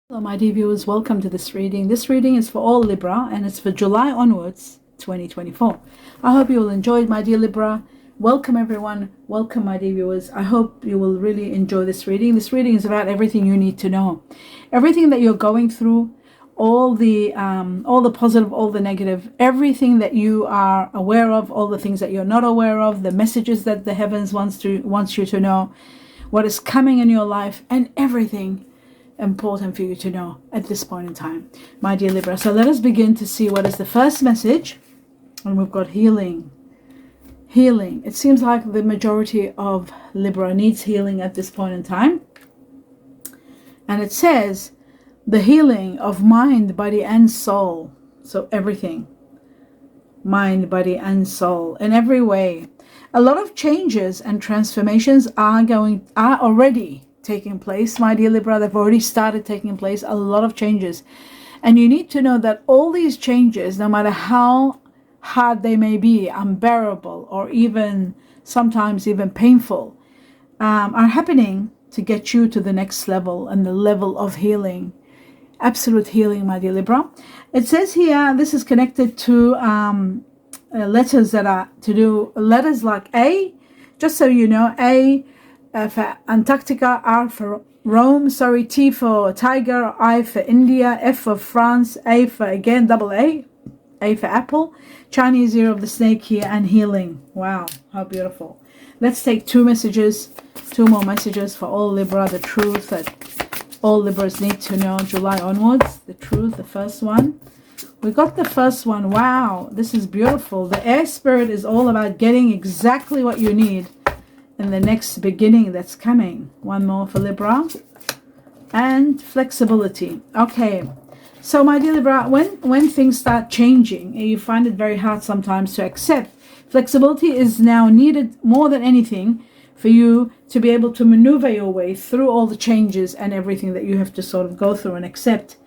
Hello my dear viewers, welcome to this reading. This reading is for all Libra and it's for July onwards 2024. I hope you will enjoy it, my dear Libra. Welcome everyone, welcome my dear viewers. I hope you will really enjoy this reading. This reading is about everything you need to know. Everything that you're going through, all the positive, all the negative, everything that you are aware of, all the things that you're not aware of, the messages that the heavens wants you to know, what is coming in your life, and everything important for you to know at this point in time, my dear Libra. So let us begin to see what is the first message. And we've got healing. It seems like the majority of Libra needs healing at this point in time, and it says the healing of mind, body and soul. So everything, mind, body and soul, in every way. A lot of changes and transformations are already taking place, my dear Libra. They've already started taking place, a lot of changes, and you need to know that all these changes, no matter how hard they may be, unbearable, or even sometimes even painful, are happening to get you to the next level, and the level of healing, absolute healing, my dear Libra. It says here this is connected to letters that are to do, letters like A, just so you know, A for Antarctica, R for Rome, T for Tiger, I for India, F for France, A for again double A for Apple, Chinese ear of the snake here, and healing. Wow, how beautiful. Let's take two more messages for all Libra, the truth that all Libras need to know July onwards. The truth, the first one. We got the first one. Wow, this is beautiful. The air spirit is all about getting exactly what you need in the next beginning that's coming. One more for Libra. And flexibility. Okay, so my dear Libra, when things start changing, you find it very hard sometimes to accept. Flexibility is now needed more than anything for you to be able to maneuver your way through all the changes and everything that you have to sort of go through and accept.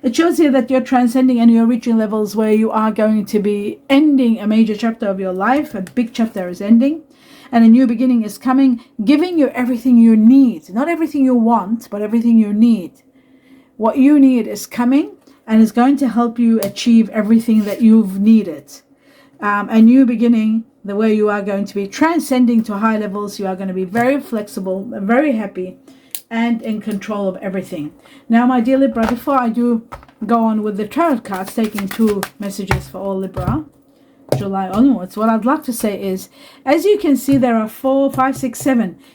It shows here that you're transcending and you're reaching levels where you are going to be ending a major chapter of your life. A big chapter is ending, and a new beginning is coming, giving you everything you need. Not everything you want, but everything you need. What you need is coming and is going to help you achieve everything that you've needed. A new beginning, the way you are going to be transcending to high levels. You are going to be very flexible, very happy, and in control of everything. Now, my dear Libra, before I do go on with the tarot cards, taking two messages for all Libra, July onwards, what I'd like to say is, as you can see, there are 4, 5, 6,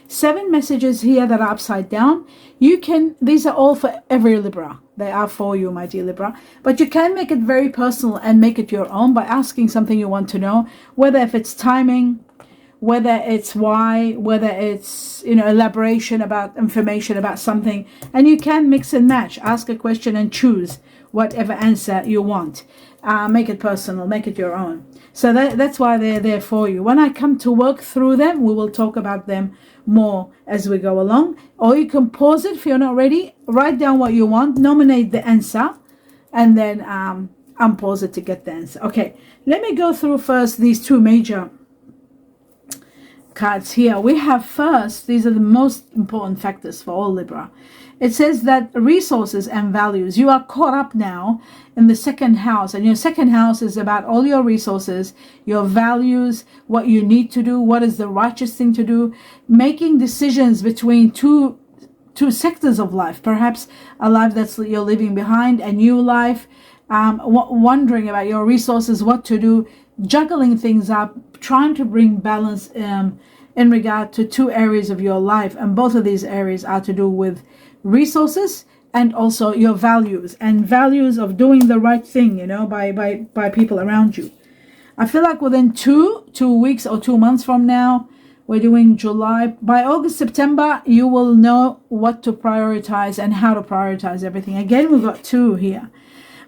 7 messages here that are upside down. These are all for every Libra. They are for you, my dear Libra, but you can make it very personal and make it your own by asking something you want to know, whether if it's timing, whether it's why, whether it's, elaboration about information about something, and you can mix and match, ask a question and choose whatever answer you want. Make it personal, make it your own. So that's why they're there for you. When I come to work through them, we will talk about them more as we go along. Or you can pause it if you're not ready, write down what you want, nominate the answer, and then unpause it to get the answer. Okay, let me go through first these two major cards here. We have first, these are the most important factors for all Libra. It says that resources and values, you are caught up now in the second house, and your second house is about all your resources, your values, what you need to do, what is the righteous thing to do, making decisions between two sectors of life, perhaps a life that's you're leaving behind, a new life, wondering about your resources, what to do, juggling things up, trying to bring balance in regard to two areas of your life, and both of these areas are to do with resources and also your values, and values of doing the right thing, by people around you. I feel like within two weeks or 2 months from now, we're doing July. By August, September, you will know what to prioritize and how to prioritize everything. Again, we've got 2 here.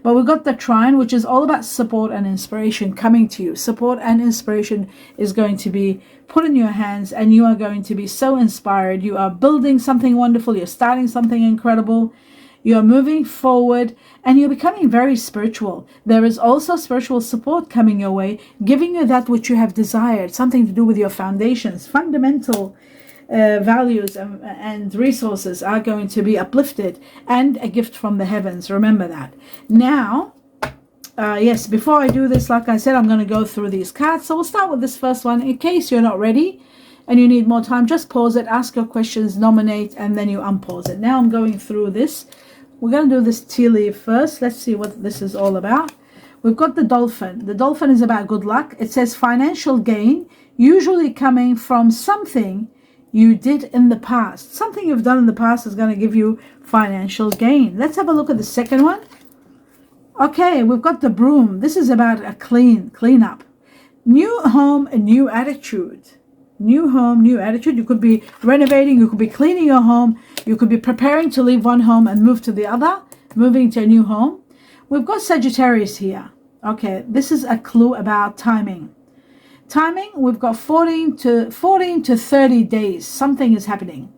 But we've got the trine, which is all about support and inspiration coming to you. Support and inspiration is going to be put in your hands, and you are going to be so inspired. You are building something wonderful. You're starting something incredible. You're moving forward, and you're becoming very spiritual. There is also spiritual support coming your way, giving you that which you have desired, something to do with your foundations, fundamental values and resources are going to be uplifted, and a gift from the heavens. Remember that. Now, yes, before I do this, like I said, I'm going to go through these cards. So we'll start with this first one. In case you're not ready and you need more time, just pause it, ask your questions, nominate, and then you unpause it. Now I'm going through this. We're going to do this tea leaf first. Let's see what this is all about. We've got the dolphin. The dolphin is about good luck. It says financial gain, usually coming from something you did in the past. Something you've done in the past is going to give you financial gain. Let's have a look at the second one. Okay, we've got the broom. This is about a cleanup. New home, a new attitude. New home, new attitude. You could be renovating, you could be cleaning your home, you could be preparing to leave one home and move to the other, moving to a new home. We've got Sagittarius here. Okay, this is a clue about timing. Timing, we've got 14 to 30 days. Something is happening.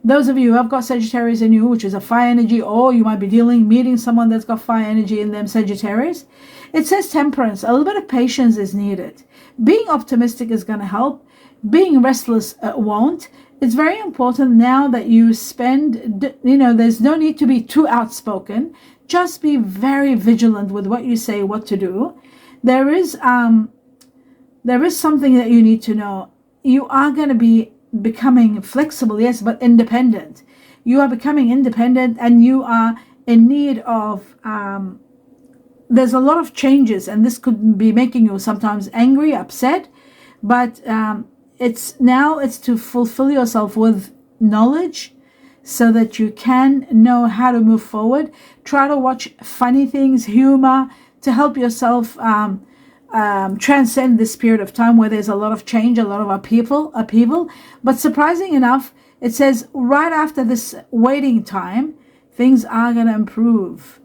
Those of you who have got Sagittarius in you, which is a fire energy, or you might be meeting someone that's got fire energy in them, Sagittarius. It says temperance. A little bit of patience is needed. Being optimistic is going to help. Being restless won't. It's very important now that you spend, there's no need to be too outspoken. Just be very vigilant with what you say, what to do. There is something that you need to know. You are going to be becoming flexible, yes, but independent. You are becoming independent, and you are in need of there's a lot of changes, and this could be making you sometimes angry, upset, but it's to fulfill yourself with knowledge so that you can know how to move forward. Try to watch funny things, humor, to help yourself transcend this period of time where there's a lot of change, a lot of upheaval. But surprising enough, it says right after this waiting time, things are going to improve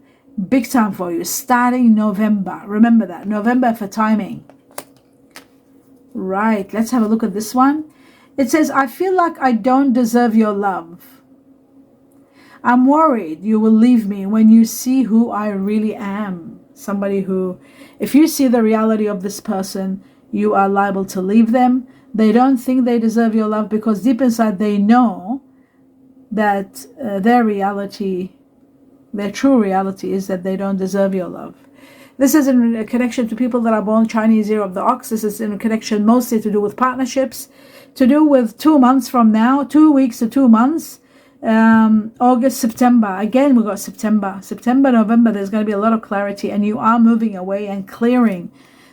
big time for you, starting November. Remember that, November for timing. Right, let's have a look at this one. It says, I feel like I don't deserve your love. I'm worried you will leave me when you see who I really am. Somebody who, if you see the reality of this person, you are liable to leave them. They don't think they deserve your love because deep inside they know that their true reality is that they don't deserve your love. This is in a connection to people that are born Chinese Year of the Ox. This is in a connection mostly to do with partnerships, to do with 2 months from now, 2 weeks to 2 months. August, September. Again, we've got September, November. There's going to be a lot of clarity, and you are moving away and clearing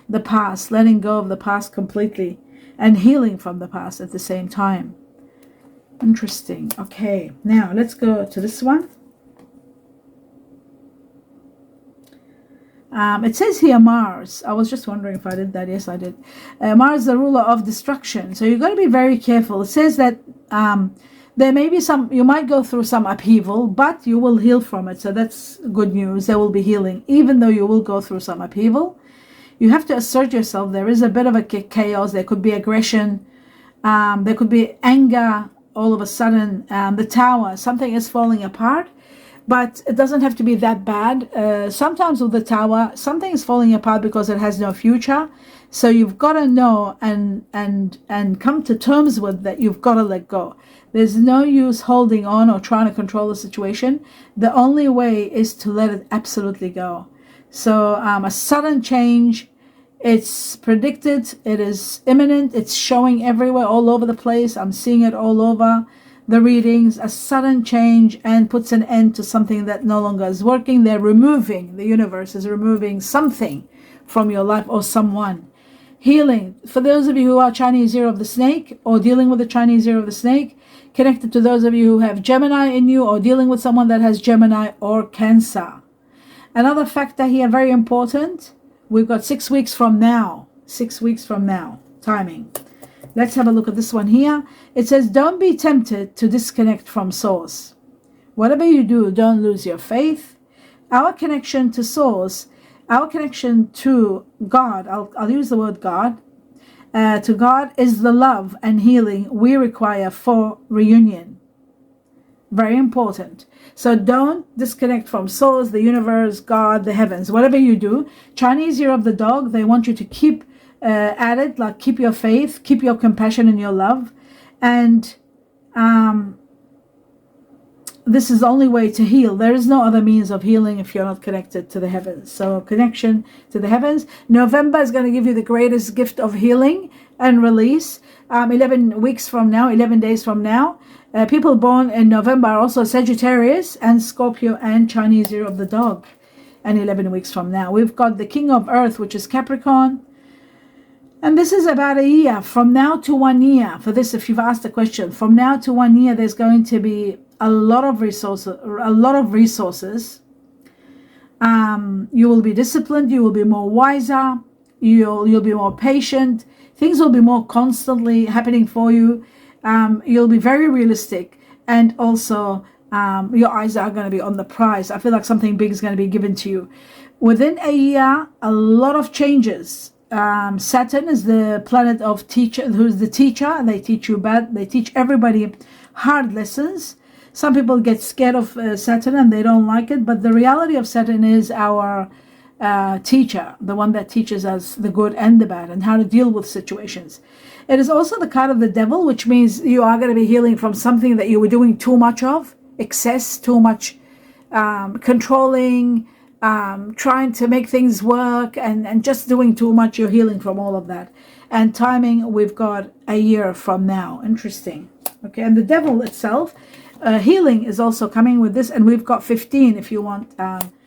the past, letting go of the past completely, and healing from the past at the same time. Interesting. Okay, now let's go to this one. It says here Mars. I was just wondering if I did that. Yes, I did. Mars, the ruler of destruction. So you've got to be very careful. It says that there may be you might go through some upheaval, but you will heal from it. So that's good news. There will be healing, even though you will go through some upheaval. You have to assert yourself. There is a bit of a chaos. There could be aggression. There could be anger all of a sudden. The tower, something is falling apart. But it doesn't have to be that bad. Sometimes with the tower, something is falling apart because it has no future. So you've got to know and come to terms with that. You've got to let go. There's no use holding on or trying to control the situation. The only way is to let it absolutely go. So a sudden change, it's predicted, it is imminent, it's showing everywhere, all over the place. I'm seeing it all over the readings. A sudden change and puts an end to something that no longer is working. The universe is removing something from your life or someone. Healing, for those of you who are Chinese Year of the Snake or dealing with the Chinese Year of the Snake, connected to those of you who have Gemini in you or dealing with someone that has Gemini or Cancer. Another factor here, very important, we've got 6 weeks from now. 6 weeks from now, timing. Let's have a look at this one here. It says, don't be tempted to disconnect from source. Whatever you do, don't lose your faith. Our connection to source, our connection to God, I'll use the word God, to God is the love and healing we require for reunion. Very important. So don't disconnect from source, the universe, God, the heavens. Whatever you do, Chinese Year of the Dog, they want you to keep at it, like keep your faith, keep your compassion and your love, and This is the only way to heal. There is no other means of healing if you're not connected to the heavens. So connection to the heavens. November is going to give you the greatest gift of healing and release. 11 weeks from now, 11 days from now. People born in November are also Sagittarius and Scorpio and Chinese Year of the Dog. And 11 weeks from now. We've got the King of Earth, which is Capricorn. And this is about a year. From now to 1 year. For this, if you've asked a question, from now to 1 year, there's going to be a lot of resources. You will be disciplined. You will be more wiser. You'll be more patient. Things will be more constantly happening for you. You'll be very realistic, and also your eyes are going to be on the prize. I feel like something big is going to be given to you within a year. A lot of changes. Saturn is the planet of teacher, who's the teacher. They teach you they teach everybody hard lessons. Some people get scared of Saturn and they don't like it, but the reality of Saturn is our teacher, the one that teaches us the good and the bad and how to deal with situations. It is also the card of the devil, which means you are going to be healing from something that you were doing too much of, excess, too much controlling, trying to make things work and just doing too much. You're healing from all of that. And timing, we've got a year from now. Interesting. Okay, and the devil itself, healing is also coming with this, and we've got 15 if you want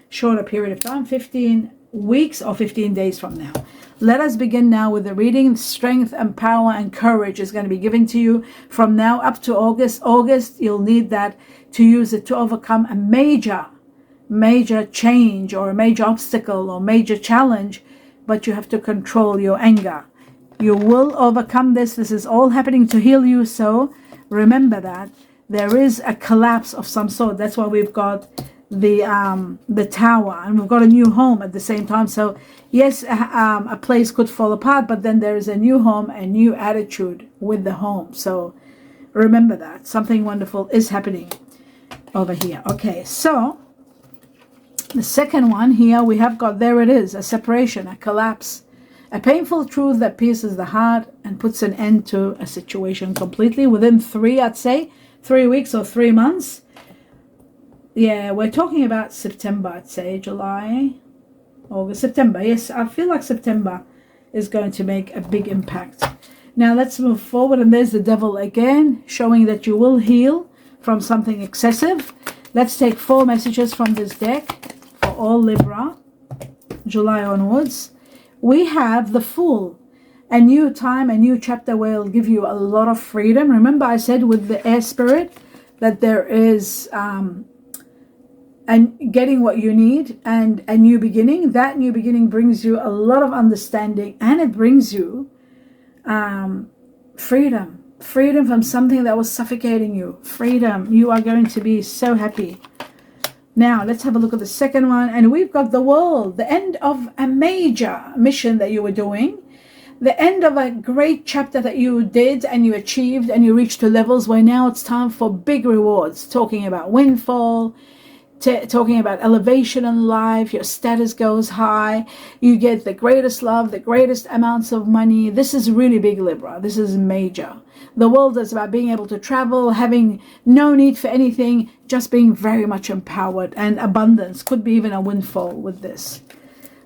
shorter period of time, 15 weeks or 15 days from now. Let us begin now with the reading. Strength and power and courage is going to be given to you from now up to August. You'll need that to use it to overcome a major change or a major obstacle or major challenge, but you have to control your anger. You will overcome this. This is all happening to heal you. So remember that there is a collapse of some sort. That's why we've got the tower, and we've got a new home at the same time. So yes, a place could fall apart, but then there is a new home, a new attitude with the home. So remember that something wonderful is happening over here. Okay, so the second one here, we have got, there it is, a separation, a collapse, a painful truth that pierces the heart and puts an end to a situation completely within 3 weeks or 3 months. Yeah, we're talking about September, I'd say, July, August, September. Yes, I feel like September is going to make a big impact. Now let's move forward, and there's the devil again, showing that you will heal from something excessive. Let's take 4 messages from this deck for all Libra, July onwards. We have the Fool, a new time, a new chapter where it'll give you a lot of freedom. Remember I said with the air spirit that there is and getting what you need and a new beginning. That new beginning brings you a lot of understanding, and it brings you freedom from something that was suffocating you. Freedom. You are going to be so happy. Now let's have a look at the second one, and we've got the World, the end of a major mission that you were doing, the end of a great chapter that you did and you achieved, and you reached to levels where now it's time for big rewards. Talking about windfall, talking about elevation in life. Your status goes high, you get the greatest love, the greatest amounts of money. This is really big, Libra. This is major. The World is about being able to travel, having no need for anything, just being very much empowered, and abundance. Could be even a windfall with this.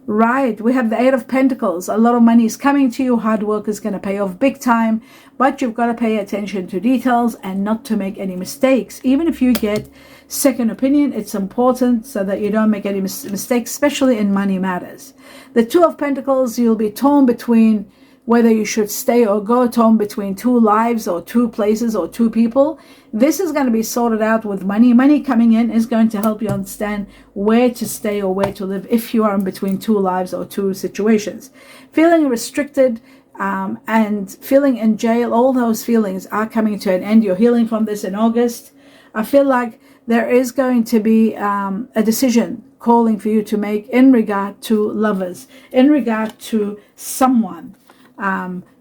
Right, we have the 8 of Pentacles. A lot of money is coming to you. Hard work is going to pay off big time, but you've got to pay attention to details and not to make any mistakes. Even if you get second opinion, it's important so that you don't make any mistakes, especially in money matters. The 2 of Pentacles, you'll be torn between whether you should stay or go, torn between 2 lives or 2 places or 2 people. This is going to be sorted out with money. Money coming in is going to help you understand where to stay or where to live if you are in between 2 lives or 2 situations. Feeling restricted and feeling in jail, all those feelings are coming to an end. You're healing from this in August. I feel like there is going to be a decision calling for you to make in regard to lovers, in regard to someone.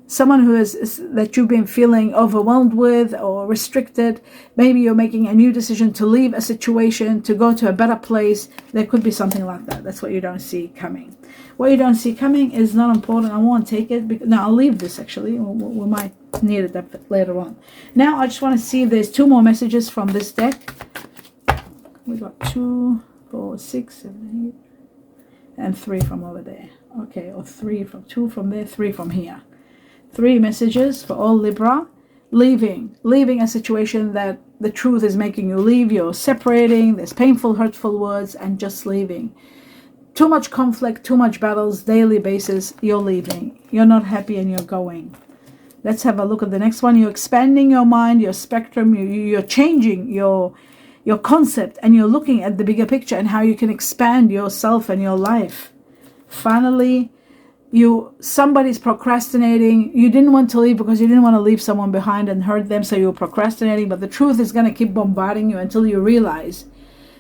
someone who is that you've been feeling overwhelmed with or restricted. Maybe you're making a new decision to leave a situation, to go to a better place. There could be something like that. That's what you don't see coming. What you don't see coming is not important. I won't take it. No, I'll leave this actually. We might need it later on. Now I just want to see if there's 2 more messages from this deck. We got 2, 4, 6, 7, 8, and 3 from over there. Okay, or 3 from 2 from there, 3 from here. 3 messages for all Libra. Leaving a situation that the truth is making you leave. You're separating. There's painful, hurtful words, and just leaving. Too much conflict, too much battles, daily basis. You're leaving. You're not happy and you're going. Let's have a look at the next one. You're expanding your mind, your spectrum. You're changing your concept, and you're looking at the bigger picture and how you can expand yourself and your life. Finally, somebody's procrastinating. You didn't want to leave because you didn't want to leave someone behind and hurt them, so you're procrastinating, but the truth is going to keep bombarding you until you realize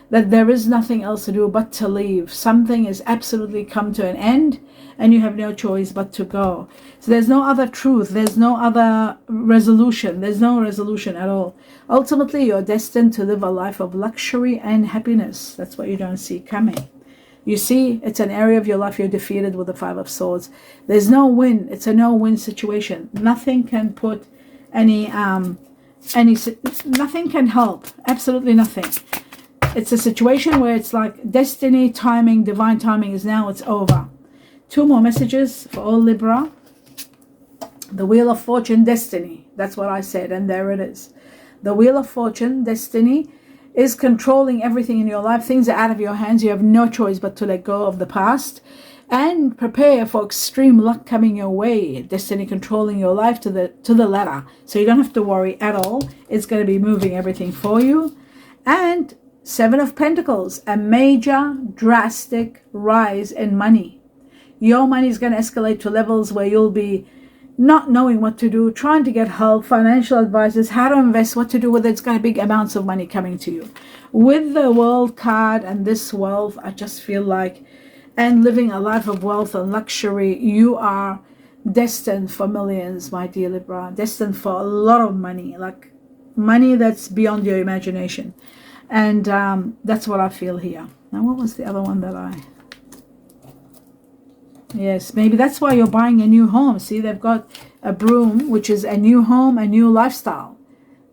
that there is nothing else to do but to leave. Something has absolutely come to an end and you have no choice but to go. So there's no other truth, there's no other resolution, there's no resolution at all. Ultimately, you're destined to live a life of luxury and happiness. That's what you don't see coming. You see, it's an area of your life you're defeated with the 5 of Swords. There's no win. It's a no-win situation. Nothing can put nothing can help. Absolutely nothing. It's a situation where it's like destiny, timing, divine timing is now, it's over. 2 more messages for all Libra. The Wheel of Fortune, destiny. That's what I said, and there it is. The Wheel of Fortune, destiny, is controlling everything in your life. Things are out of your hands. You have no choice but to let go of the past and prepare for extreme luck coming your way. Destiny controlling your life to the letter. So you don't have to worry at all. It's going to be moving everything for you. And 7 of Pentacles, a major drastic rise in money. Your money is going to escalate to levels where you'll be not knowing what to do, trying to get help, financial advisors, how to invest, what to do with it. It's going to be big amounts of money coming to you. With the World card and this wealth, I just feel like, and living a life of wealth and luxury, you are destined for millions, my dear Libra. Destined for a lot of money, like money that's beyond your imagination. And that's what I feel here. Now, what was the other one that I... Yes, maybe that's why you're buying a new home. See, they've got a broom, which is a new home, a new lifestyle.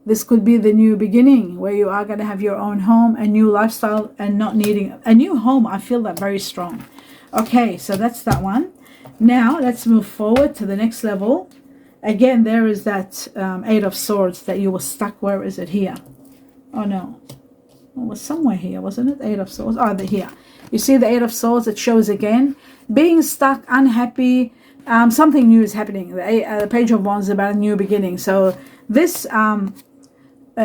This could be the new beginning where you are going to have your own home, a new lifestyle, and not needing a new home. I feel that very strong. Okay, so that's that one. Now, let's move forward to the next level. Again, there is that 8 of Swords that you were stuck. Where is it? Here. Oh, no. It was somewhere here, wasn't it? 8 of Swords. Oh, here. You see the 8 of Swords? It shows again. Being stuck, unhappy, something new is happening. The Page of Wands is about a new beginning. So this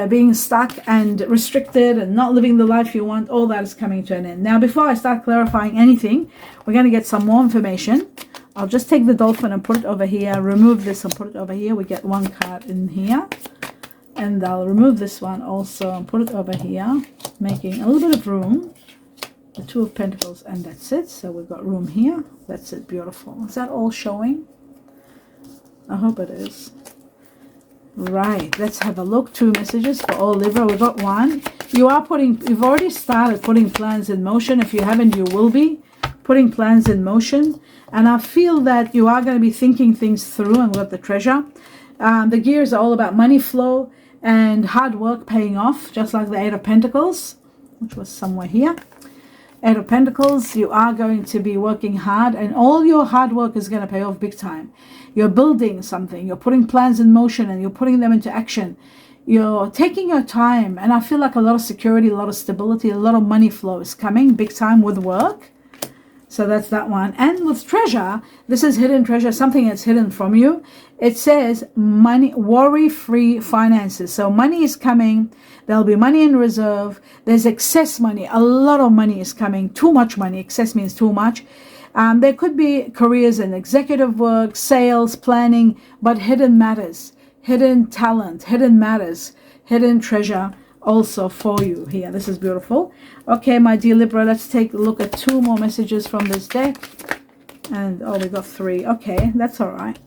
being stuck and restricted and not living the life you want, all that is coming to an end. Now, before I start clarifying anything, we're going to get some more information. I'll just take the dolphin and put it over here, remove this and put it over here. We get 1 card in here. And I'll remove this one also and put it over here, making a little bit of room. The 2 of Pentacles, and that's it. So we've got room here. That's it. Beautiful. Is that all showing? I hope it is. Right. Let's have a look. 2 messages for all Libra. We've got 1. You've already started putting plans in motion. If you haven't, you will be putting plans in motion. And I feel that you are going to be thinking things through, and we've got the Treasure. The gears are all about money flow and hard work paying off, just like the 8 of Pentacles, which was somewhere here. 8 of Pentacles, you are going to be working hard, and all your hard work is going to pay off big time. You're building something, you're putting plans in motion, and you're putting them into action. You're taking your time, and I feel like a lot of security, a lot of stability, a lot of money flow is coming big time with work. So that's that one. And with Treasure, this is hidden treasure, something that's hidden from you. It says money, worry-free finances. So money is coming. There'll be money in reserve. There's excess money. A lot of money is coming. Too much money. Excess means too much. There could be careers in executive work, sales, planning, but hidden matters, hidden talent, hidden matters, hidden treasure also for you here. This is beautiful. Okay, my dear Libra, let's take a look at 2 more messages from this deck. And oh, we got 3. Okay, that's all right.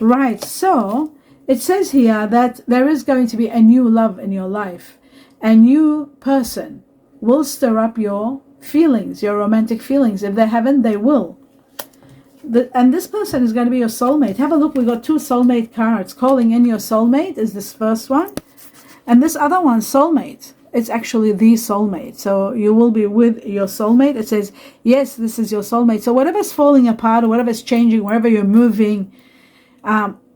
Right, so it says here that there is going to be a new love in your life. A new person will stir up your feelings, your romantic feelings. If they haven't, they will. And this person is going to be your soulmate. Have a look. We got 2 soulmate cards. Calling in your soulmate is this first one. And this other one, soulmate. It's actually the soulmate. So you will be with your soulmate. It says, yes, this is your soulmate. So whatever's falling apart or whatever's changing, wherever you're moving,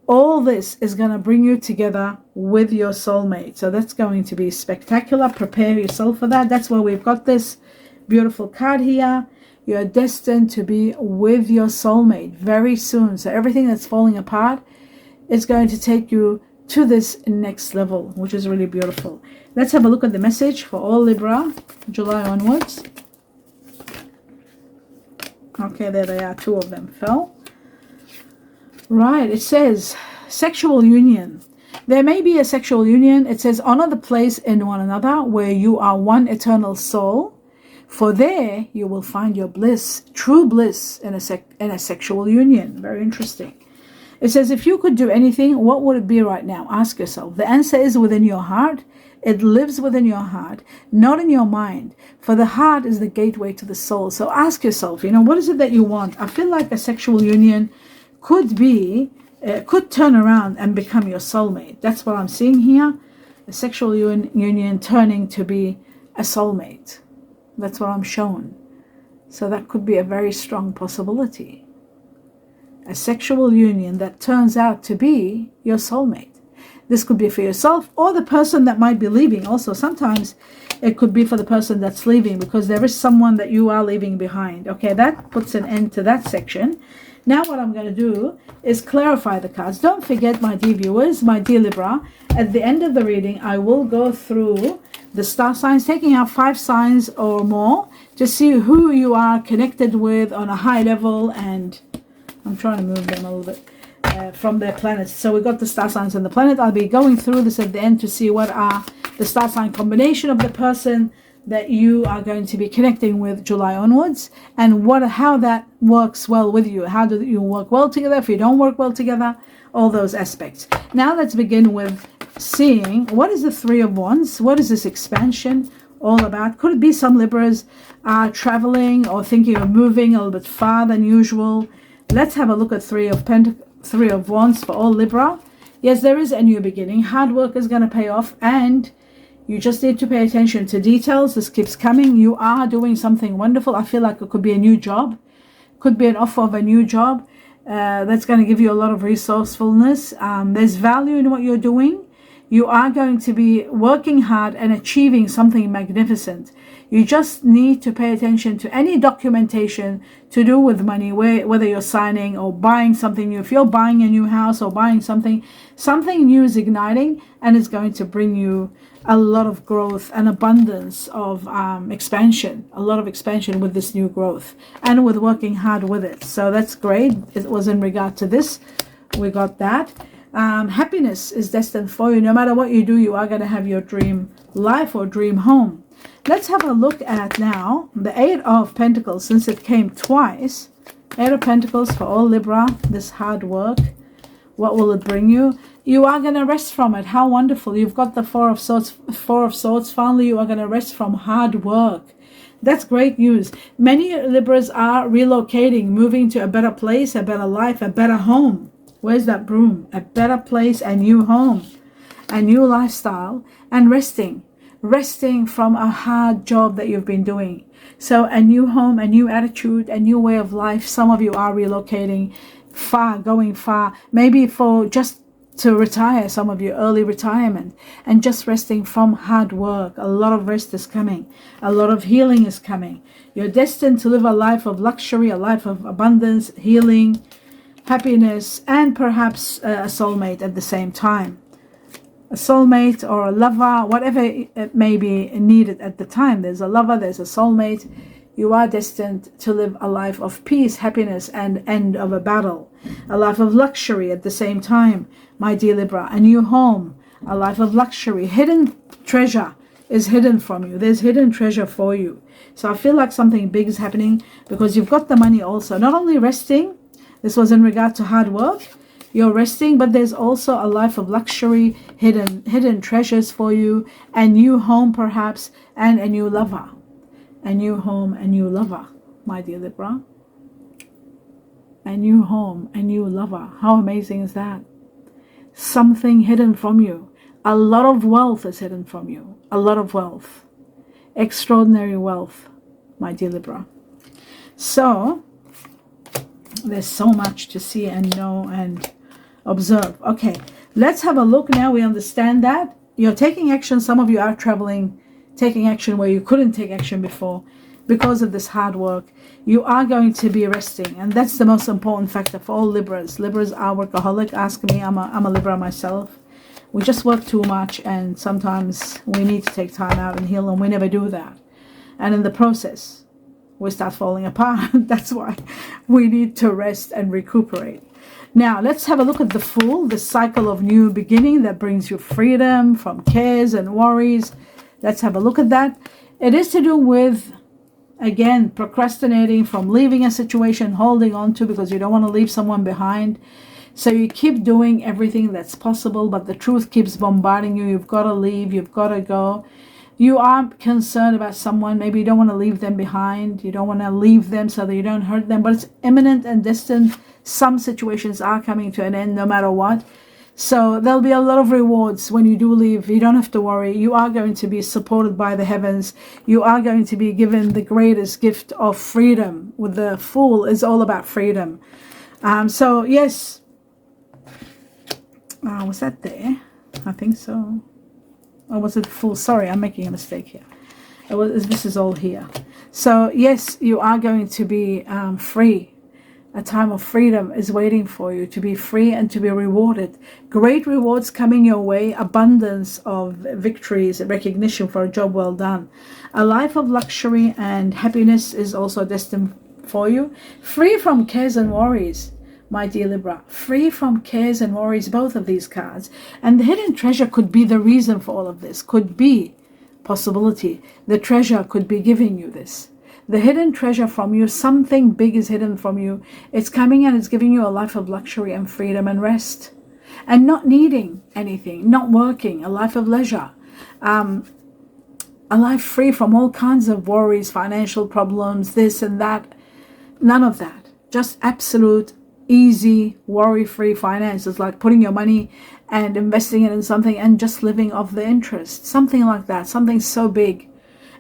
all this is going to bring you together with your soulmate. So that's going to be spectacular. Prepare yourself for that. That's why we've got this beautiful card here. You're destined to be with your soulmate very soon. So everything that's falling apart is going to take you to this next level, which is really beautiful. Let's have a look at the message for all Libra, July onwards. Okay, there they are. 2 of them fell. Right, it says sexual union. There may be a sexual union. It says honor the place in one another where you are one eternal soul. For there you will find your bliss, true bliss in a sexual union. Very interesting. It says if you could do anything, what would it be right now? Ask yourself. The answer is within your heart. It lives within your heart, not in your mind. For the heart is the gateway to the soul. So ask yourself, what is it that you want? I feel like a sexual union could turn around and become your soulmate. That's what I'm seeing here. A sexual union turning to be a soulmate. That's what I'm shown. So that could be a very strong possibility. A sexual union that turns out to be your soulmate. This could be for yourself or the person that might be leaving. Also, sometimes it could be for the person that's leaving because there is someone that you are leaving behind. Okay, that puts an end to that section. Now what I'm going to do is clarify the cards. Don't forget, my dear viewers, my dear Libra, at the end of the reading, I will go through the star signs, taking out 5 signs or more to see who you are connected with on a high level. And I'm trying to move them a little bit from their planets. So we got the star signs and the planet. I'll be going through this at the end to see what are the star sign combination of the person that you are going to be connecting with July onwards, and how that works well with you. How do you work well together? If you don't work well together, all those aspects. Now let's begin with seeing what is the 3 of Wands. What is this expansion all about? Could it be some Libras are traveling or thinking of moving a little bit far than usual? Let's have a look at 3 of Wands for all Libra. Yes, there is a new beginning. Hard work is going to pay off, and you just need to pay attention to details. This keeps coming. You are doing something wonderful. I feel like it could be a new job. Could be an offer of a new job that's going to give you a lot of resourcefulness. There's value in what you're doing. You are going to be working hard and achieving something magnificent. You just need to pay attention to any documentation to do with money, whether you're signing or buying something new. If you're buying a new house or buying something new is igniting, and it's going to bring you a lot of growth and abundance of expansion, a lot of expansion with this new growth and with working hard with it. So that's great. It was in regard to this. We got that. Happiness is destined for you. No matter what you do, you are going to have your dream life or dream home. Let's have a look at now the 8 of Pentacles, since it came twice. 8 of Pentacles for all Libra, this hard work. What will it bring you? You are going to rest from it. How wonderful. You've got the 4 of Swords. Finally, you are going to rest from hard work. That's great news. Many Libras are relocating, moving to a better place, a better life, a better home. Where's that broom? A better place, a new home, a new lifestyle, and resting from a hard job that you've been doing. So a new home, a new attitude, a new way of life. Some of you are relocating far, going far, maybe for just to retire, some of you early retirement, and just resting from hard work. A lot of rest is coming. A lot of healing is coming. You're destined to live a life of luxury, a life of abundance, healing, happiness, and perhaps a soulmate at the same time. A soulmate or a lover, whatever it may be needed at the time. There's a lover, there's a soulmate. You are destined to live a life of peace, happiness, and end of a battle. A life of luxury at the same time, my dear Libra. A new home, a life of luxury. Hidden treasure is hidden from you. There's hidden treasure for you. So I feel like something big is happening because you've got the money also. Not only resting, this was in regard to hard work. You're resting, but there's also a life of luxury, hidden treasures for you, a new home perhaps, and a new lover. A new home, a new lover, my dear Libra. A new home, a new lover. How amazing is that? Something hidden from you. A lot of wealth is hidden from you. A lot of wealth. Extraordinary wealth, my dear Libra. So, there's so much to see and know and observe. Okay, let's have a look now. We understand that. You're taking action. Some of you are traveling, taking action where you couldn't take action before because of this hard work. You are going to be resting, and that's the most important factor for all Libras. Libras are workaholic. Ask me, I'm a Libra myself. We just work too much, and sometimes we need to take time out and heal, and we never do that. And in the process, we start falling apart. That's why we need to rest and recuperate. Now, let's have a look at the Fool, the cycle of new beginning that brings you freedom from cares and worries. Let's have a look at that. It is to do with, again, procrastinating from leaving a situation, holding on to because you don't want to leave someone behind. So you keep doing everything that's possible, but the truth keeps bombarding you. You've got to leave. You've got to go. You are concerned about someone. Maybe you don't want to leave them behind. You don't want to leave them so that you don't hurt them. But it's imminent and distant. Some situations are coming to an end no matter what. So there'll be a lot of rewards when you do leave. You don't have to worry. You are going to be supported by the heavens. You are going to be given the greatest gift of freedom. With the Fool, it's all about freedom. So yes. Was that there? I think so. Or was it Fool? Sorry, I'm making a mistake here. This is all here. So yes, you are going to be free. A time of freedom is waiting for you to be free and to be rewarded. Great rewards coming your way. Abundance of victories, recognition for a job well done. A life of luxury and happiness is also destined for you. Free from cares and worries, my dear Libra. Free from cares and worries, both of these cards. And the hidden treasure could be the reason for all of this. Could be possibility. The treasure could be giving you this. The hidden treasure from you, something big is hidden from you. It's coming and it's giving you a life of luxury and freedom and rest. And not needing anything, not working, a life of leisure. A life free from all kinds of worries, financial problems, this and that. None of that. Just absolute, easy, worry-free finance. It's like putting your money and investing it in something and just living off the interest. Something like that. Something so big.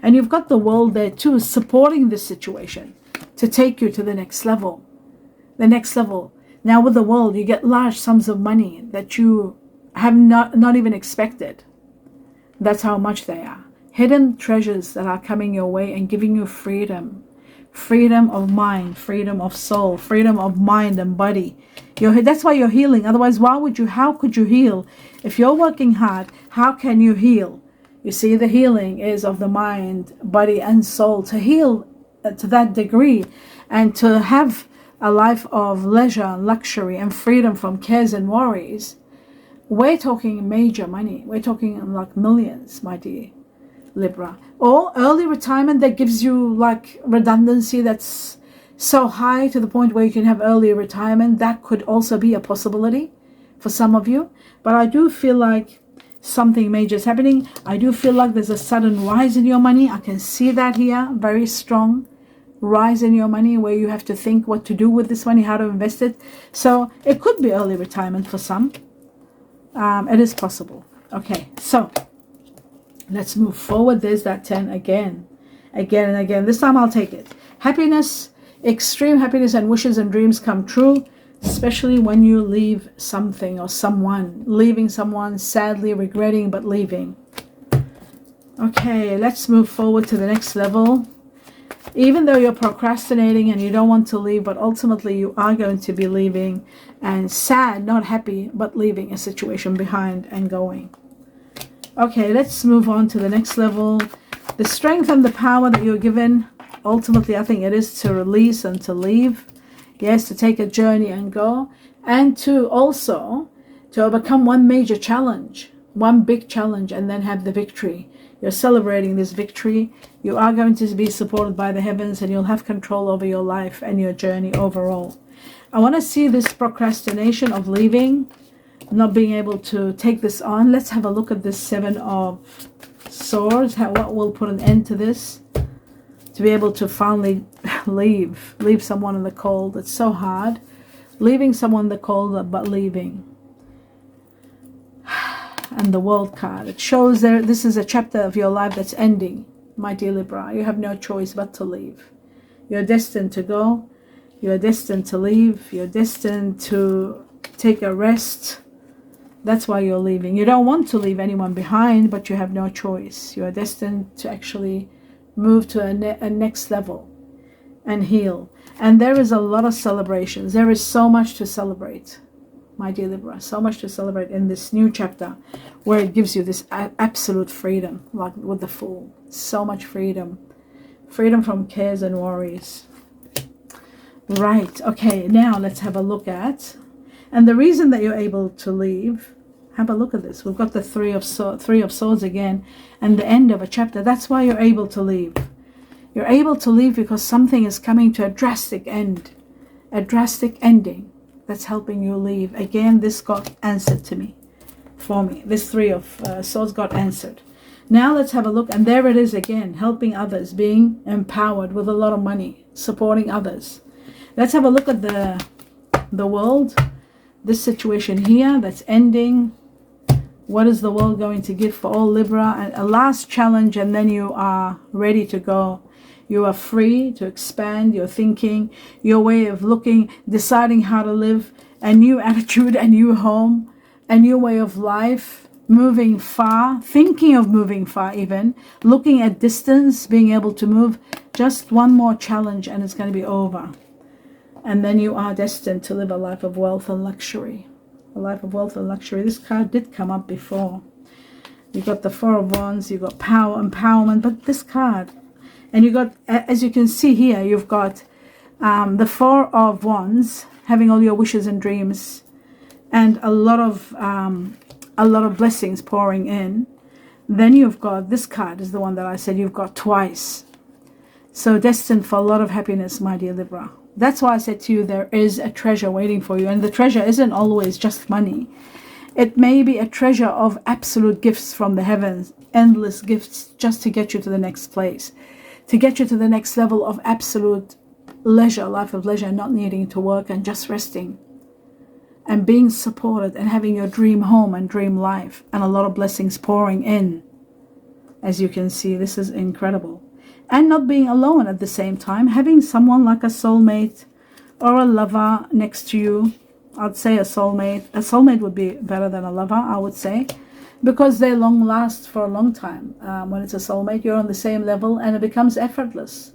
And you've got the world there too, supporting this situation to take you to the next level. The next level. Now with the world, you get large sums of money that you have not even expected. That's how much they are. Hidden treasures that are coming your way and giving you freedom. Freedom of mind, freedom of soul, freedom of mind and body. That's why you're healing. Otherwise, how could you heal? If you're working hard, how can you heal? You see, the healing is of the mind, body, and soul. To heal to that degree and to have a life of leisure, luxury, and freedom from cares and worries, we're talking major money. We're talking like millions, my dear Libra. Or early retirement that gives you like redundancy that's so high to the point where you can have early retirement. That could also be a possibility for some of you. But I do feel like something major is happening. I do feel like there's a sudden rise in your money. I can see that here. Very strong rise in your money where you have to think what to do with this money, how to invest it. So it could be early retirement for some. It is possible. Okay, so let's move forward. There's that 10 again. Again and again. This time I'll take it. Happiness, extreme happiness and wishes and dreams come true. Especially when you leave something or someone. Leaving someone, sadly regretting, but leaving. Okay, let's move forward to the next level. Even though you're procrastinating and you don't want to leave, but ultimately you are going to be leaving. And sad, not happy, but leaving a situation behind and going. Okay, let's move on to the next level. The strength and the power that you're given. Ultimately, I think it is to release and to leave. Yes, to take a journey and go, and to also to overcome one major challenge, one big challenge, and then have the victory. You're celebrating this victory. You are going to be supported by the heavens, and you'll have control over your life and your journey overall. I want to see this procrastination of leaving, not being able to take this on. Let's have a look at this Seven of Swords. What will put an end to this? To be able to finally leave someone in the cold. It's so hard. Leaving someone in the cold, but leaving. And the World card. It shows there this is a chapter of your life that's ending, my dear Libra. You have no choice but to leave. You're destined to go. You're destined to leave. You're destined to take a rest. That's why you're leaving. You don't want to leave anyone behind, but you have no choice. You are destined to actually move to a next level and heal. And there is a lot of celebrations. There is so much to celebrate, my dear Libra. So much to celebrate in this new chapter where it gives you this absolute freedom, like with the Fool. So much freedom. Freedom from cares and worries. Right. Okay, now let's have a look at, and the reason that you're able to leave, have a look at this. We've got the Three of Swords again, and the end of a chapter. That's why you're able to leave. You're able to leave because something is coming to a drastic end, a drastic ending that's helping you leave. Again, this got answered to me, for me. This Three of Swords got answered. Now let's have a look, and there it is again, helping others, being empowered with a lot of money, supporting others. Let's have a look at the world, this situation here that's ending. What is the world going to give for all Libra? And a last challenge, and then you are ready to go. You are free to expand your thinking, your way of looking, deciding how to live, a new attitude, a new home, a new way of life, moving far, thinking of moving far even, looking at distance, being able to move. Just one more challenge and it's going to be over. And then you are destined to live a life of wealth and luxury. A life of wealth and luxury. This card did come up before. You got the Four of Wands, you got power, empowerment, but this card, and you got, as you can see here, you've got the Four of Wands, having all your wishes and dreams, and a lot of blessings pouring in. Then you've got, this card is the one that I said you've got twice. So destined for a lot of happiness, my dear Libra. That's why I said to you, there is a treasure waiting for you. And the treasure isn't always just money. It may be a treasure of absolute gifts from the heavens, endless gifts just to get you to the next place, to get you to the next level of absolute leisure, life of leisure, not needing to work and just resting and being supported and having your dream home and dream life, and a lot of blessings pouring in. As you can see, this is incredible. And not being alone at the same time, having someone like a soulmate or a lover next to you. I'd say a soulmate. A soulmate would be better than a lover, I would say, because they long last for a long time. When it's a soulmate, you're on the same level and it becomes effortless.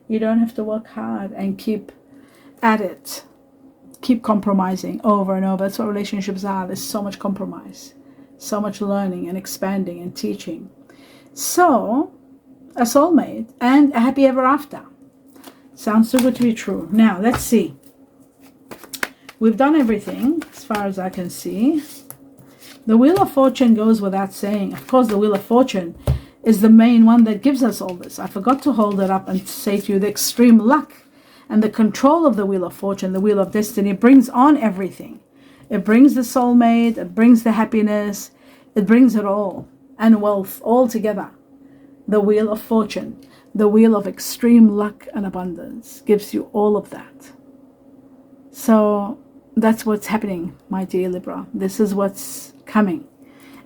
You don't have to work hard and keep at it. Keep compromising over and over. That's what relationships are. There's so much compromise, so much learning and expanding and teaching. So a soulmate and a happy ever after. Sounds too good to be true. Now let's see. We've done everything as far as I can see. The Wheel of Fortune goes without saying. Of course, the Wheel of Fortune is the main one that gives us all this. I forgot to hold it up and say to you, the extreme luck and the control of the Wheel of Fortune, the Wheel of Destiny, brings on everything. It brings the soulmate, it brings the happiness, it brings it all, and wealth all together. The Wheel of Fortune, the wheel of extreme luck and abundance, gives you all of that. So that's what's happening, my dear Libra. This is what's coming.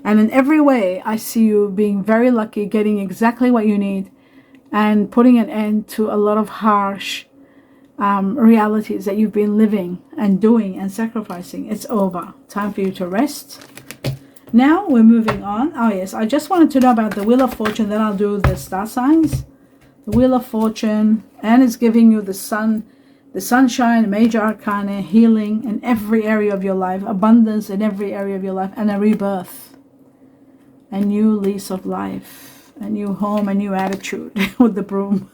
And in every way, I see you being very lucky, getting exactly what you need, and putting an end to a lot of harsh realities that you've been living and doing and sacrificing. It's over. Time for you to rest. Now we're moving on. Oh yes, I just wanted to know about the Wheel of Fortune, then I'll do the star signs. The Wheel of Fortune, and it's giving you the sun, the sunshine, major arcana, healing in every area of your life, abundance in every area of your life, and a rebirth, a new lease of life, a new home, a new attitude with the broom.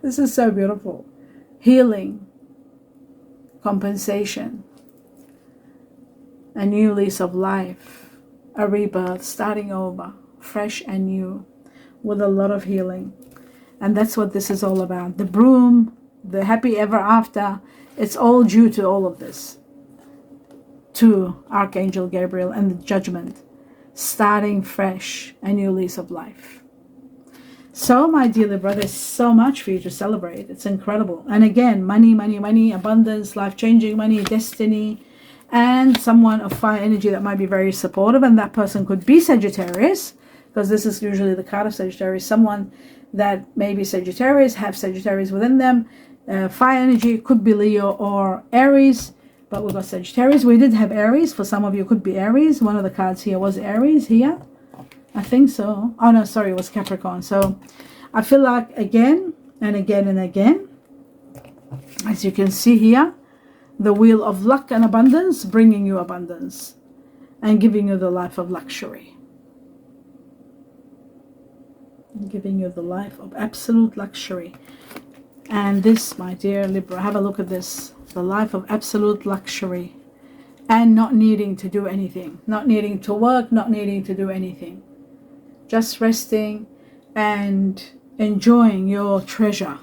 This is so beautiful. Healing, compensation, a new lease of life, a rebirth, starting over, fresh and new, with a lot of healing. And that's what this is all about. The broom, the happy ever after, it's all due to all of this, to Archangel Gabriel and the judgment, starting fresh, a new lease of life. So my dear Libra, there's so much for you to celebrate. It's incredible. And again, money, money, money, abundance, life-changing money, destiny, and someone of fire energy that might be very supportive. And that person could be Sagittarius, because this is usually the card of Sagittarius. Someone that may be Sagittarius, have Sagittarius within them. Fire energy could be Leo or Aries, but we've got Sagittarius. We did have Aries. For some of you, could be Aries. One of the cards here was Aries here. I think so. Oh no, sorry, it was Capricorn. So I feel like again and again and again, as you can see here, the wheel of luck and abundance, bringing you abundance and giving you the life of luxury. Giving you the life of absolute luxury. And this, my dear Libra, have a look at this. The life of absolute luxury and not needing to do anything. Not needing to work, not needing to do anything. Just resting and enjoying your treasure.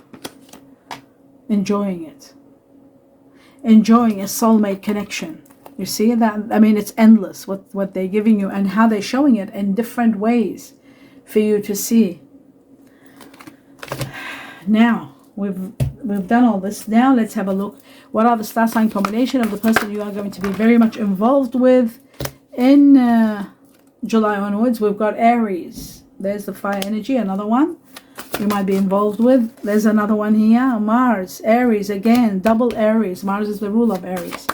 Enjoying it. Enjoying a soulmate connection. You see that? I mean, it's endless what they're giving you and how they're showing it in different ways for you to see. Now, we've done all this. Now let's have a look. What are the star sign combination of the person you are going to be very much involved with in July onwards? We've got Aries. There's the fire energy, another one you might be involved with. There's another one here, Mars, Aries, again, double Aries. Mars is the ruler of Aries.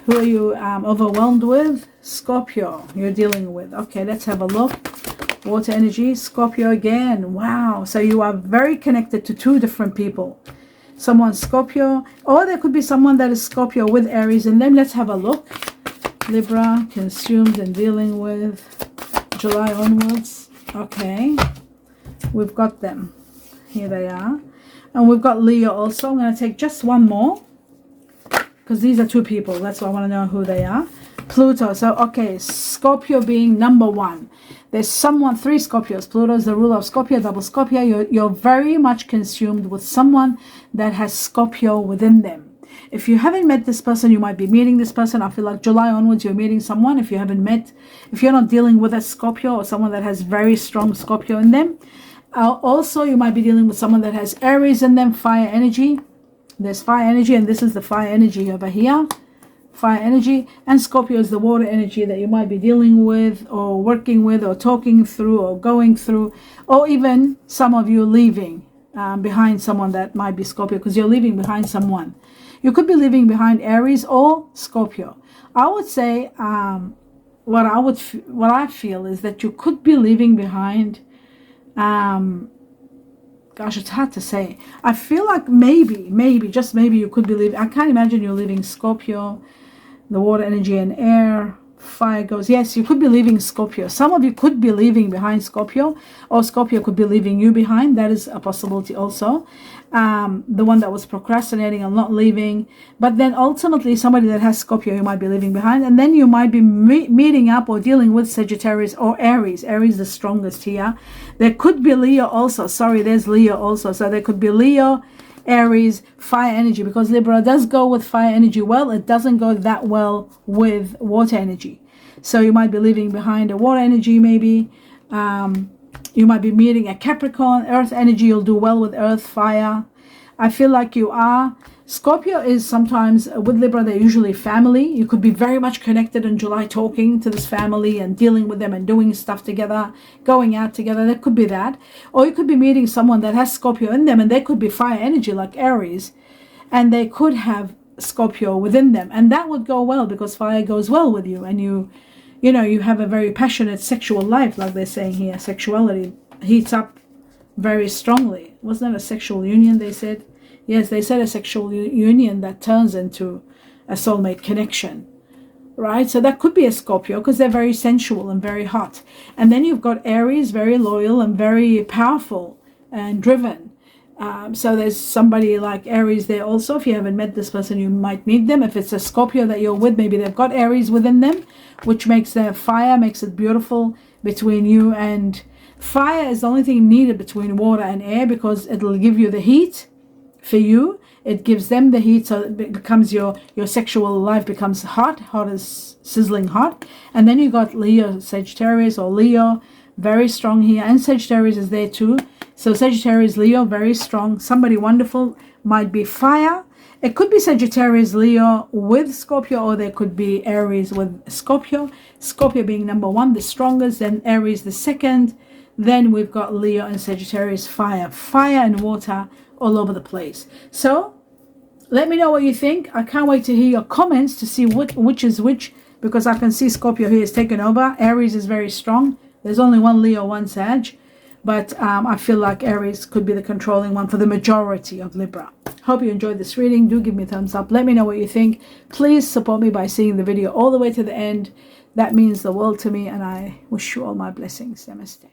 Who are you overwhelmed with? Scorpio, you're dealing with. Okay, let's have a look. Water energy, Scorpio again. Wow, so you are very connected to two different people. Someone Scorpio, or there could be someone that is Scorpio with Aries in them. Let's have a look. Libra, consumed and dealing with July onwards. Okay, we've got them. Here they are. And we've got Leo also. I'm going to take just one more, because these are two people. That's why I want to know who they are. Pluto. So, okay, Scorpio being number one. There's someone, three Scorpios. Pluto is the ruler of Scorpio, double Scorpio. You're very much consumed with someone that has Scorpio within them. If you haven't met this person, you might be meeting this person. I feel like July onwards, you're meeting someone. If you haven't met, if you're not dealing with a Scorpio or someone that has very strong Scorpio in them. Also, you might be dealing with someone that has Aries in them, fire energy. There's fire energy, and this is the fire energy over here. Fire energy, and Scorpio is the water energy that you might be dealing with or working with or talking through or going through, or even some of you leaving behind someone that might be Scorpio, because you're leaving behind someone. You could be leaving behind Aries or Scorpio. I would say what I feel is that you could be leaving behind gosh, it's hard to say. I feel like maybe, just maybe you could be leaving. I can't imagine you're leaving Scorpio, the water energy and air, fire goes. Yes, you could be leaving Scorpio. Some of you could be leaving behind Scorpio, or Scorpio could be leaving you behind. That is a possibility also. The one that was procrastinating and not leaving. But then ultimately somebody that has Scorpio you might be leaving behind, and then you might be meeting up or dealing with Sagittarius or Aries. Aries the strongest here. There could be Leo also. Sorry, there's Leo also. So there could be Leo, Aries, fire energy, because Libra does go with fire energy well. It doesn't go that well with water energy. So you might be leaving behind a water energy maybe. You might be meeting a Capricorn, earth energy. You'll do well with earth, fire. I feel like you are. Scorpio is sometimes, with Libra, they're usually family. You could be very much connected in July, talking to this family and dealing with them and doing stuff together, going out together. There could be that. Or you could be meeting someone that has Scorpio in them, and they could be fire energy like Aries, and they could have Scorpio within them. And that would go well because fire goes well with you, and you have a very passionate sexual life, like they're saying here. Sexuality heats up very strongly. Wasn't it a sexual union they said? Yes, they said a sexual union that turns into a soulmate connection, right? So that could be a Scorpio because they're very sensual and very hot. And then you've got Aries, very loyal and very powerful and driven. So there's somebody like Aries there also. If you haven't met this person, you might meet them. If it's a Scorpio that you're with, maybe they've got Aries within them, which makes their fire, makes it beautiful between you. And fire is the only thing needed between water and air, because it'll give you the heat for you. It gives them the heat, so it becomes your sexual life becomes hot as sizzling hot. And then you got Leo, Sagittarius, or Leo, very strong here, and Sagittarius is there too. So Sagittarius, Leo, very strong. Somebody wonderful, might be fire. It could be Sagittarius, Leo with Scorpio, or there could be Aries with Scorpio. Scorpio being number one, the strongest, then Aries the second. Then we've got Leo and Sagittarius, fire and water all over the place. So let me know what you think. I can't wait to hear your comments to see which is which, because I can see Scorpio here is taken over. Aries is very strong. There's only one Leo, one Sag. But I feel like Aries could be the controlling one for the majority of Libra. Hope you enjoyed this reading. Do give me a thumbs up. Let me know what you think. Please support me by seeing the video all the way to the end. That means the world to me, and I wish you all my blessings. Namaste.